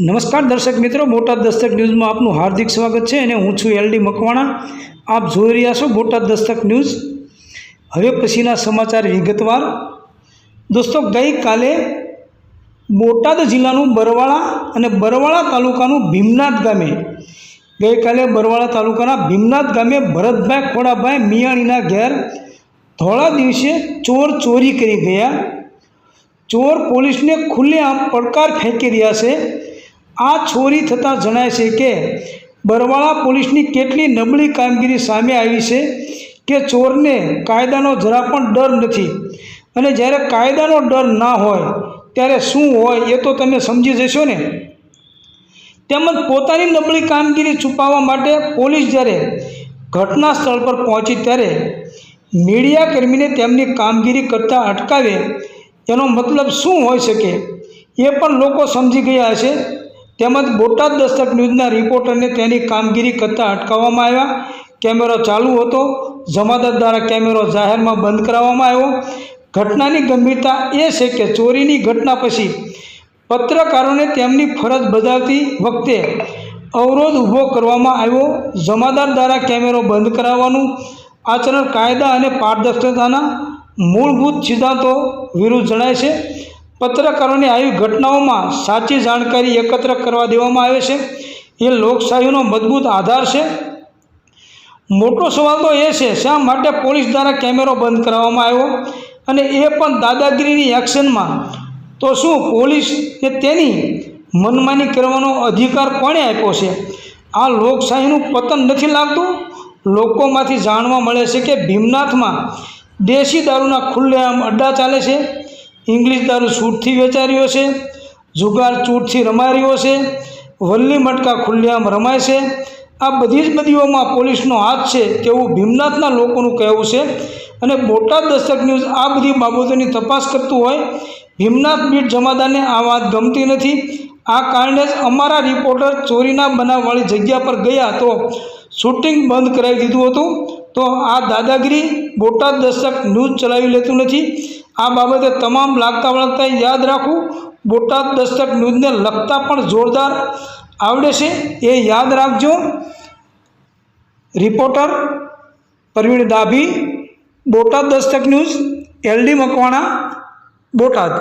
નમસ્કાર દર્શક મિત્રો, બોટાદ દસ્તક ન્યૂઝમાં આપનું હાર્દિક સ્વાગત છે અને હું છું LD મકવાણા। આપ જોઈ રહ્યા છો બોટાદ દસ્તક ન્યૂઝ। હવે પછીના સમાચાર વિગતવાર। દોસ્તો, ગઈકાલે બોટાદ જિલ્લાનું બરવાળા અને બરવાળા તાલુકાનું ભીમનાથ ગામે બરવાળા તાલુકાના ભીમનાથ ગામે ભરતભાઈ ખોડાભાઈ મિયાણીના ઘેર ધોળા દિવસે ચોર ચોરી કરી ગયા। ચોર પોલીસને ખુલ્લેઆમ પડકાર ફેંકી રહ્યા છે। આ ચોરી થતાં જણાય છે કે બરવાળા પોલીસની કેટલી નબળી કામગીરી સામે આવી છે કે ચોરને કાયદાનો જરા પણ ડર નથી, અને જ્યારે કાયદાનો ડર ના હોય ત્યારે શું હોય એ તો તમે સમજી જશો ને। તેમજ પોતાની નબળી કામગીરી છુપાવવા માટે પોલીસ જ્યારે ઘટના સ્થળ પર પહોંચી ત્યારે મીડિયાકર્મીને તેમની કામગીરી કરતાં અટકાવે એનો મતલબ શું હોઈ શકે એ પણ લોકો સમજી ગયા હશે। તેમજ બોટાદ દસ્તક ન્યૂઝના રિપોર્ટરને તેની કામગીરી કરતાં અટકાવવામાં આવ્યા। કેમેરો ચાલુ હતો, જમાદાર દ્વારા કેમેરો જાહેરમાં બંધ કરાવવામાં આવ્યો। ઘટનાની ગંભીરતા એ છે કે ચોરીની ઘટના પછી પત્રકારોને તેમની ફરજ બજાવતી વખતે અવરોધ ઊભો કરવામાં આવ્યો। જમાદાર દ્વારા કેમેરો બંધ કરાવવાનું આચરણ કાયદા અને પારદર્શકતાના મૂળભૂત સિદ્ધાંતો વિરુદ્ધ જણાય છે। પત્રકારોને આવી ઘટનાઓમાં સાચી જાણકારી એકત્ર કરવા દેવામાં આવે છે, એ લોકશાહીનો મજબૂત આધાર છે। મોટો સવાલ તો એ છે, શા માટે પોલીસ દ્વારા કેમેરો બંધ કરાવવામાં આવ્યો, અને એ પણ દાદાગીરીની એક્શનમાં? તો શું પોલીસને તેની મનમાની કરવાનો અધિકાર કોણે આપ્યો છે? આ લોકશાહીનું પતન નથી લાગતું? લોકોમાંથી જાણવા મળે છે કે ભીમનાથમાં દેશી દારૂના ખુલ્લેઆમ અડ્ડા ચાલે છે, ઇંગ્લિશ દારૂ છૂટથી વેચાઈ રહ્યો છે, જુગાર છૂટથી રમાઈ રહ્યો છે, વલ્લી મટકા ખુલ્લેઆમ રમાય છે। આ બધી જ બદીઓમાં પોલીસનો હાથ છે તેવું ભીમનાથના લોકોનું કહેવું છે, અને બોટાદ દસ્તક ન્યૂઝ આ બધી બાબતોની તપાસ કરતું હોય। ભીમનાથ બીટ જમાદારને આ વાત ગમતી નથી। આ કારણે જ અમારા રિપોર્ટર ચોરીના બનાવવાળી જગ્યા પર ગયા તો શૂટિંગ બંધ કરાવી દીધું હતું। તો આ દાદાગીરી બોટાદ દસ્તક ન્યૂઝ ચલાવી લેતું નથી। આ બાબતે તમામ લાગતા વળગતા યાદ રાખવું। બોટાદ દસ્તક ન્યૂઝને લખતા પણ જોરદાર આવડે છે, એ યાદ રાખજો। Reporter Praveen Dabhi, Botad Dastak news, LD Makwana, Botad.